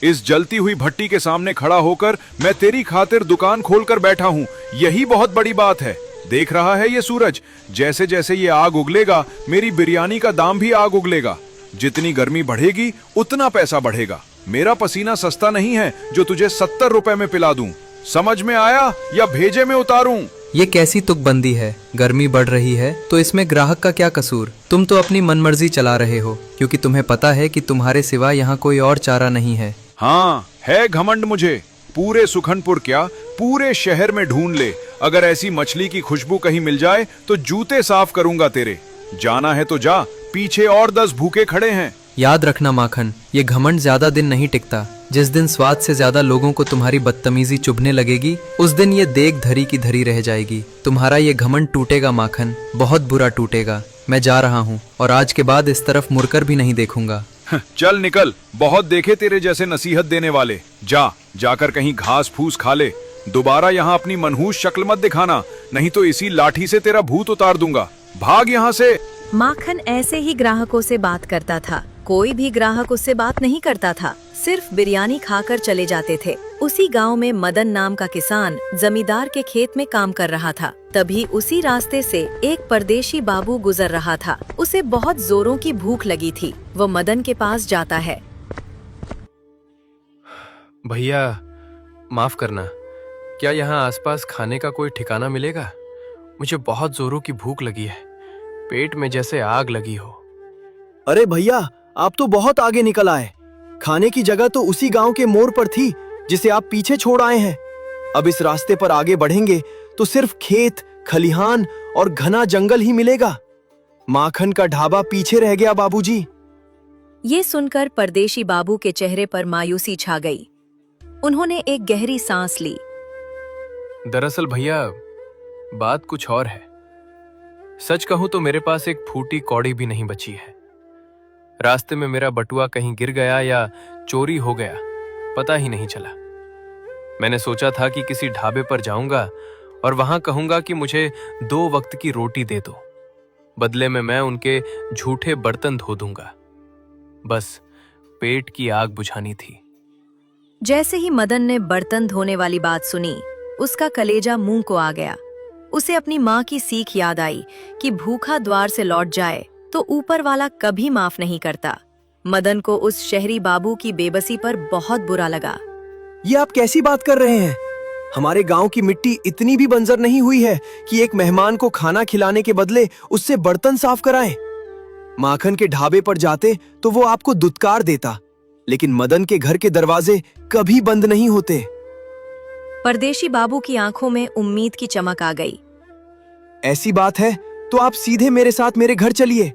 इस जलती हुई भट्टी के सामने खड़ा होकर मैं तेरी खातिर दुकान खोलकर बैठा हूँ, यही बहुत बड़ी बात है। देख रहा है ये सूरज, जैसे जैसे ये आग उगलेगा मेरी बिरयानी का दाम भी आग उगलेगा। जितनी गर्मी बढ़ेगी उतना पैसा बढ़ेगा। मेरा पसीना सस्ता नहीं है जो तुझे 70 रुपए में पिला दूं। समझ में आया या भेजे में उतारूं? ये कैसी तुकबंदी है? गर्मी बढ़ रही है तो इसमें ग्राहक का क्या कसूर? तुम तो अपनी मनमर्जी चला रहे हो क्योंकि तुम्हें पता है कि तुम्हारे सिवा यहाँ कोई और चारा नहीं है। हाँ, है घमंड मुझे। पूरे सुखनपुर क्या, पूरे शहर में ढूंढ ले, अगर ऐसी मछली की खुशबू कहीं मिल जाए तो जूते साफ करूंगा तेरे। जाना है तो जा, पीछे और 10 भूखे खड़े हैं। याद रखना माखन, ये घमंड ज्यादा दिन नहीं टिकता। जिस दिन स्वाद से ज्यादा लोगों को तुम्हारी बदतमीजी चुभने लगेगी, उस दिन ये देख धरी की धरी रह जाएगी। तुम्हारा ये घमंड टूटेगा माखन, बहुत बुरा टूटेगा। मैं जा रहा हूँ और आज के बाद इस तरफ मुड़कर भी नहीं देखूंगा। चल निकल, बहुत देखे तेरे जैसे नसीहत देने वाले। जाकर कहीं घास फूस खा ले। दोबारा यहाँ अपनी मनहूस शक्ल मत दिखाना, नहीं तो इसी लाठी से तेरा भूत उतार दूंगा। भाग यहाँ से। माखन ऐसे ही ग्राहकों से बात करता था। कोई भी ग्राहक उससे बात नहीं करता था, सिर्फ बिरयानी खाकर चले जाते थे। उसी गांव में मदन नाम का किसान जमींदार के खेत में काम कर रहा था। तभी उसी रास्ते से एक परदेशी बाबू गुजर रहा था। उसे बहुत जोरों की भूख लगी थी। वो मदन के पास जाता है। भैया माफ करना, क्या यहाँ आसपास खाने का कोई ठिकाना मिलेगा? मुझे बहुत जोरों की भूख लगी है, पेट में जैसे आग लगी हो। अरे भैया, आप तो बहुत आगे निकल आए। खाने की जगह तो उसी गांव के मोड़ पर थी जिसे आप पीछे छोड़ आए हैं। अब इस रास्ते पर आगे बढ़ेंगे तो सिर्फ खेत, खलिहान और घना जंगल ही मिलेगा। माखन का ढाबा पीछे रह गया बाबूजी। ये सुनकर परदेशी बाबू के चेहरे पर मायूसी छा गई। उन्होंने एक गहरी सांस ली। दरअसल भैया, बात कुछ और है। सच कहूं तो मेरे पास एक फूटी कौड़ी भी नहीं बची है। रास्ते में मेरा बटुआ कहीं गिर गया या चोरी हो गया, पता ही नहीं चला। मैंने सोचा था कि किसी ढाबे पर जाऊंगा और वहां कहूंगा कि मुझे 2 वक्त की रोटी दे दो, बदले में मैं उनके झूठे बर्तन धो दूंगा। बस पेट की आग बुझानी थी। जैसे ही मदन ने बर्तन धोने वाली बात सुनी, उसका कलेजा मुंह को आ गया। उसे अपनी माँ की सीख याद आई कि भूखा द्वार से लौट जाए तो ऊपर वाला कभी माफ नहीं करता। मदन को उस शहरी बाबू की बेबसी पर बहुत बुरा लगा। ये आप कैसी बात कर रहे हैं? हमारे गांव की मिट्टी इतनी भी बंजर नहीं हुई है कि एक मेहमान को खाना खिलाने के बदले उससे बर्तन साफ कराएं। माखन के ढाबे पर जाते तो वो आपको दुत्कार देता, लेकिन मदन के घर के दरवाजे कभी बंद नहीं होते। परदेशी बाबू की आंखों में उम्मीद की चमक आ गई। ऐसी बात है तो आप सीधे मेरे साथ मेरे घर चलिए।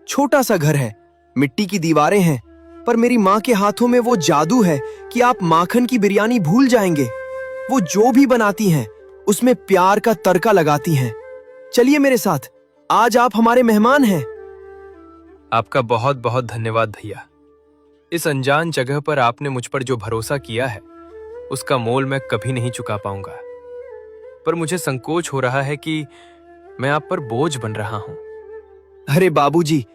छोटा सा घर है, मिट्टी की दीवारें हैं, पर मेरी माँ के हाथों में वो जादू है कि आप माखन की बिरयानी भूल जाएंगे। वो जो भी बनाती हैं उसमें प्यार का तड़का लगाती हैं। चलिए मेरे साथ, आज आप हमारे मेहमान हैं। आपका बहुत बहुत धन्यवाद भैया। इस अनजान जगह पर आपने मुझ पर जो भरोसा किया है उसका मोल मैं कभी नहीं चुका पाऊंगा। पर मुझे संकोच हो रहा है कि मैं आप पर बोझ बन रहा हूं। अरे बाबूजी,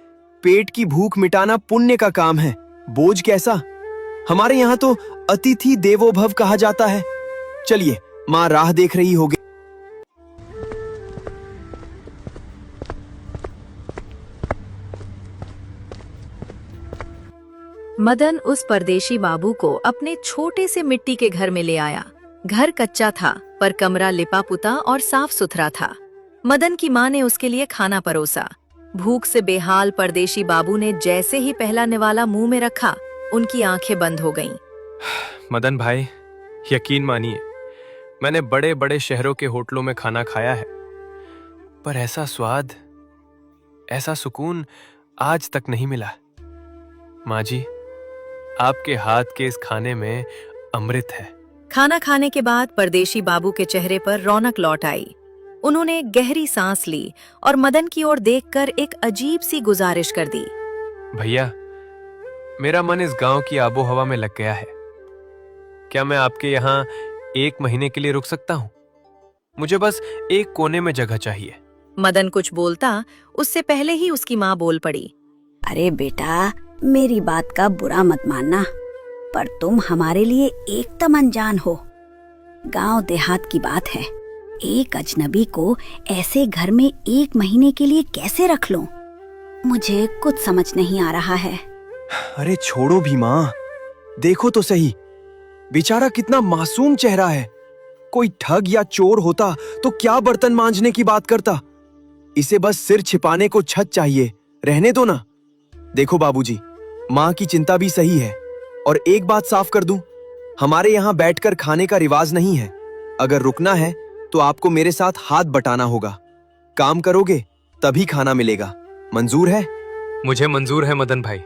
पेट की भूख मिटाना पुण्य का काम है, बोझ कैसा। हमारे यहाँ तो अतिथि देवो भव कहा जाता है। चलिए, माँ राह देख रही होगी। मदन उस परदेशी बाबू को अपने छोटे से मिट्टी के घर में ले आया। घर कच्चा था पर कमरा लिपा पुता और साफ सुथरा था। मदन की माँ ने उसके लिए खाना परोसा। भूख से बेहाल परदेशी बाबू ने जैसे ही पहला निवाला मुंह में रखा, उनकी आंखें बंद हो गईं। मदन भाई, यकीन मानिए, मैंने बड़े बड़े शहरों के होटलों में खाना खाया है, पर ऐसा स्वाद, ऐसा सुकून आज तक नहीं मिला। माँ जी, आपके हाथ के इस खाने में अमृत है। खाना खाने के बाद परदेशी बाबू के चेहरे पर रौनक लौट आई। उन्होंने एक गहरी सांस ली और मदन की ओर देखकर एक अजीब सी गुजारिश कर दी। भैया, मेरा मन इस गांव की आबो हवा में लग गया है। क्या मैं आपके यहाँ 1 महीने के लिए रुक सकता हूँ? मुझे बस एक कोने में जगह चाहिए। मदन कुछ बोलता, उससे पहले ही उसकी माँ बोल पड़ी। अरे बेटा, मेरी बात का बुरा मत मानना। पर तुम हमारे लिए एकदम अनजान हो। गांव देहात की बात है, एक अजनबी को ऐसे घर में 1 महीने के लिए कैसे रख लूं? मुझे कुछ समझ नहीं आ रहा है। अरे छोड़ो भी माँ, देखो तो सही, बेचारा कितना मासूम चेहरा है। कोई ठग या चोर होता तो क्या बर्तन मांजने की बात करता। इसे बस सिर छिपाने को छत चाहिए, रहने दो ना। देखो बाबूजी, माँ की चिंता भी सही है। और एक बात साफ कर दूं, हमारे यहाँ बैठकर खाने का रिवाज नहीं है। अगर रुकना है तो आपको मेरे साथ हाथ बटाना होगा। काम करोगे तभी खाना मिलेगा। मंजूर है? मुझे मंजूर है मदन भाई,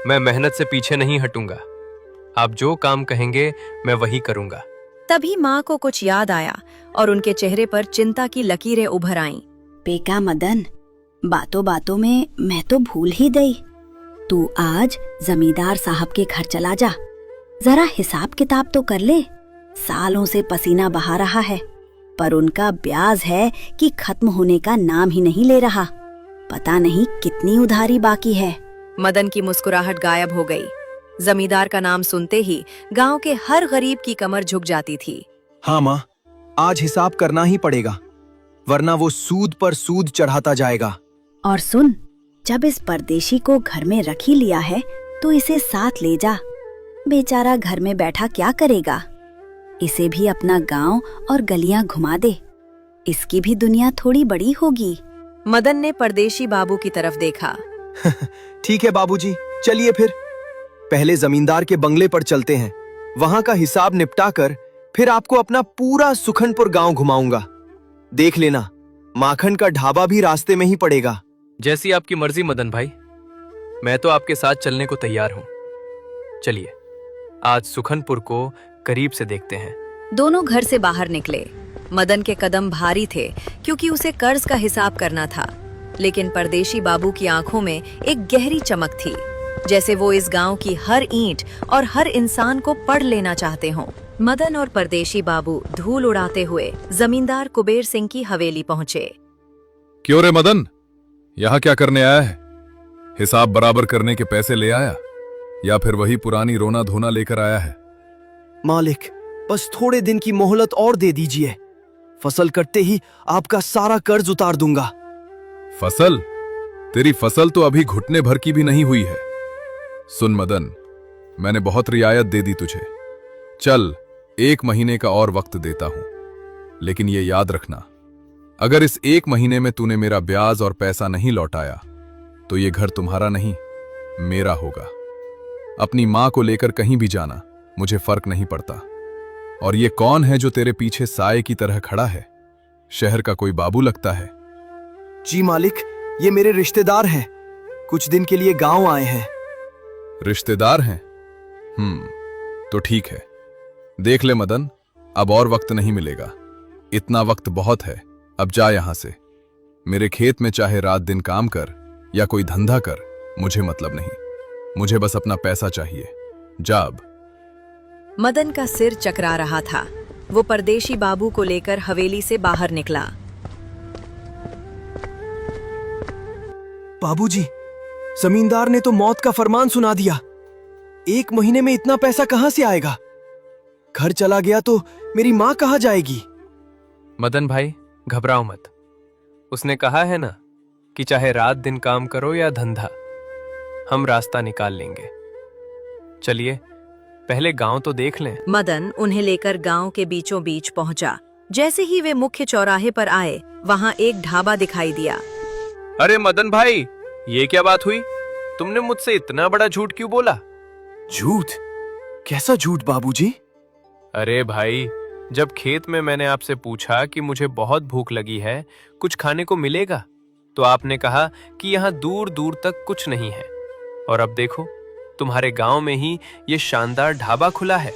मैं मेहनत से पीछे नहीं हटूंगा। आप जो काम कहेंगे मैं वही करूंगा। तभी माँ को कुछ याद आया और उनके चेहरे पर चिंता की लकीरें उभर आईं। बेका मदन, बातों बातों में मैं तो भूल ही गई। तू आज जमींदार साहब के घर चला जा, जरा हिसाब किताब तो कर ले। सालों से पसीना बहा रहा है, पर उनका ब्याज है कि खत्म होने का नाम ही नहीं ले रहा। पता नहीं कितनी उधारी बाकी है। मदन की मुस्कुराहट गायब हो गई। जमींदार का नाम सुनते ही गांव के हर गरीब की कमर झुक जाती थी। हाँ माँ, आज हिसाब करना ही पड़ेगा, वरना वो सूद पर सूद चढ़ाता जाएगा। और सुन, जब इस परदेशी को घर में रख ही लिया है तो इसे साथ ले जा। बेचारा घर में बैठा क्या करेगा? इसे भी अपना गांव और गलियां घुमा दे, इसकी भी दुनिया थोड़ी बड़ी होगी। मदन ने परदेशी बाबू की तरफ देखा। ठीक है बाबूजी, चलिए पहले जमींदार के बंगले पर चलते हैं। वहां का हिसाब निपटा कर फिर आपको अपना पूरा सुखनपुर गांव घुमाऊंगा। देख लेना, माखन का ढाबा भी रास्ते में ही पड़ेगा। जैसी आपकी मर्जी मदन भाई, मैं तो आपके साथ चलने को तैयार हूं। चलिए, आज सुखनपुर को करीब से देखते हैं। दोनों घर से बाहर निकले। मदन के कदम भारी थे क्योंकि उसे कर्ज का हिसाब करना था, लेकिन परदेशी बाबू की आंखों में एक गहरी चमक थी, जैसे वो इस गांव की हर ईंट और हर इंसान को पढ़ लेना चाहते हों। मदन और परदेशी बाबू धूल उड़ाते हुए जमींदार कुबेर सिंह की हवेली पहुंचे। क्यों रे मदन, यहाँ क्या करने आया है? हिसाब बराबर करने के पैसे ले आया या फिर वही पुरानी रोना धोना लेकर आया है? मालिक, बस थोड़े दिन की मोहलत और दे दीजिए। फसल कटते ही आपका सारा कर्ज उतार दूंगा। फसल? तेरी फसल तो अभी घुटने भर की भी नहीं हुई है। सुन मदन, मैंने बहुत रियायत दे दी तुझे। चल, 1 महीने का और वक्त देता हूं, लेकिन ये याद रखना, अगर इस 1 महीने में तूने मेरा ब्याज और पैसा नहीं लौटाया तो ये घर तुम्हारा नहीं, मेरा होगा। अपनी मां को लेकर कहीं भी जाना, मुझे फर्क नहीं पड़ता। और ये कौन है जो तेरे पीछे साए की तरह खड़ा है? शहर का कोई बाबू लगता है। जी मालिक, ये मेरे रिश्तेदार हैं, कुछ दिन के लिए गांव आए हैं। रिश्तेदार हैं? तो ठीक है। देख ले मदन, अब और वक्त नहीं मिलेगा। इतना वक्त बहुत है, अब जा यहां से। मेरे खेत में चाहे रात दिन काम कर या कोई धंधा कर, मुझे मतलब नहीं। मुझे बस अपना पैसा चाहिए। जा अब। मदन का सिर चकरा रहा था। वो परदेशी बाबू को लेकर हवेली से बाहर निकला। बाबूजी, जमींदार ने तो मौत का फरमान सुना दिया। 1 महीने में इतना पैसा कहां से आएगा? घर चला गया तो मेरी मां कहां जाएगी? मदन भाई, घबराओ मत। उसने कहा है ना कि चाहे रात दिन काम करो या धंधा, हम रास्ता निकाल लेंगे। चलिए, पहले गांव तो देख लें। मदन उन्हें लेकर गांव के बीचों बीच पहुंचा। जैसे ही वे मुख्य चौराहे पर आए, वहां एक ढाबा दिखाई दिया। अरे मदन भाई, ये क्या बात हुई? तुमने मुझसे इतना बड़ा झूठ क्यों बोला? झूठ? कैसा झूठ बाबूजी? अरे भाई, जब खेत में मैंने आपसे पूछा कि मुझे बहुत भूख लगी है, कुछ खाने को मिलेगा, तो आपने कहा कि यहाँ दूर दूर तक कुछ नहीं है। और अब देखो, तुम्हारे गांव में ही ये शानदार ढाबा खुला है।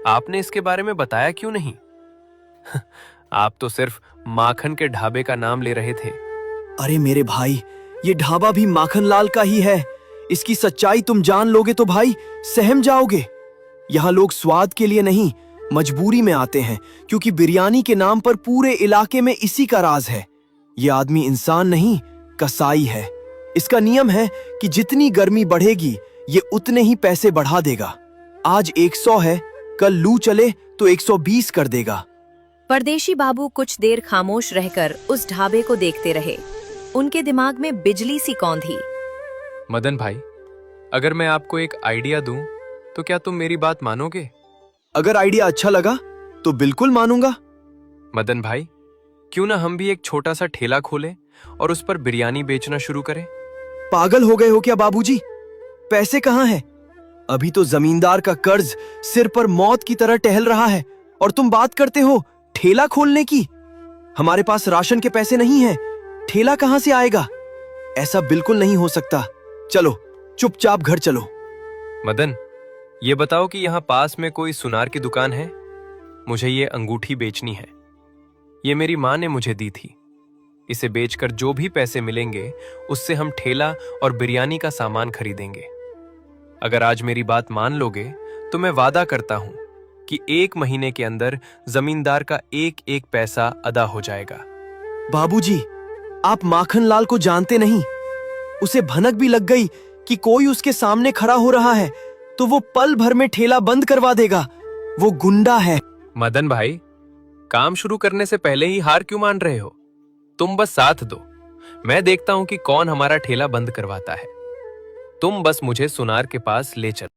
आपने इसके बारे में बताया क्यों नहीं? आप तो सिर्फ माखन के ढाबे का नाम ले रहे थे। अरे मेरे भाई, ये ढाबा भी माखन लाल का ही है। इसकी सच्चाई तुम जान लोगे तो भाई सहम जाओगे। यहाँ लोग स्वाद के लिए नहीं, मजबूरी में आते हैं, क्योंकि बिरयानी के नाम पर पूरे इलाके में इसी का राज है। ये आदमी इंसान नहीं, कसाई है। इसका नियम है कि जितनी गर्मी बढ़ेगी ये उतने ही पैसे बढ़ा देगा। आज 100 है, कल लू चले तो 120 कर देगा। परदेशी बाबू कुछ देर खामोश रहकर उस ढाबे को देखते रहे। उनके दिमाग में बिजली सी कौंधी। मदन भाई, अगर मैं आपको एक आइडिया दूं तो क्या तुम मेरी बात मानोगे? अगर आइडिया अच्छा लगा तो बिल्कुल मानूंगा। मदन भाई, क्यों ना हम भी एक छोटा सा ठेला खोलें और उस पर बिरयानी बेचना शुरू करें? पागल हो गए हो क्या बाबूजी? पैसे कहाँ हैं? अभी तो जमींदार का कर्ज सिर पर मौत की तरह टहल रहा है और तुम बात करते हो ठेला खोलने की। हमारे पास राशन के पैसे नहीं हैं, ठेला कहां से आएगा? ऐसा बिल्कुल नहीं हो सकता। चलो चुपचाप घर चलो। मदन, ये बताओ कि यहाँ पास में कोई सुनार की दुकान है? मुझे ये अंगूठी बेचनी है। ये मेरी माँ ने मुझे दी थी। इसे बेचकर जो भी पैसे मिलेंगे उससे हम ठेला और बिरयानी का सामान खरीदेंगे। अगर आज मेरी बात मान लोगे तो मैं वादा करता हूं कि 1 महीने के अंदर जमींदार का एक एक पैसा अदा हो जाएगा। बाबूजी, आप माखन लाल को जानते नहीं। उसे भनक भी लग गई कि कोई उसके सामने खड़ा हो रहा है तो वो पल भर में ठेला बंद करवा देगा। वो गुंडा है। मदन भाई, काम शुरू करने से पहले ही हार क्यों मान रहे हो? तुम बस साथ दो, मैं देखता हूं कि कौन हमारा ठेला बंद करवाता है। तुम बस मुझे सुनार के पास ले चलो।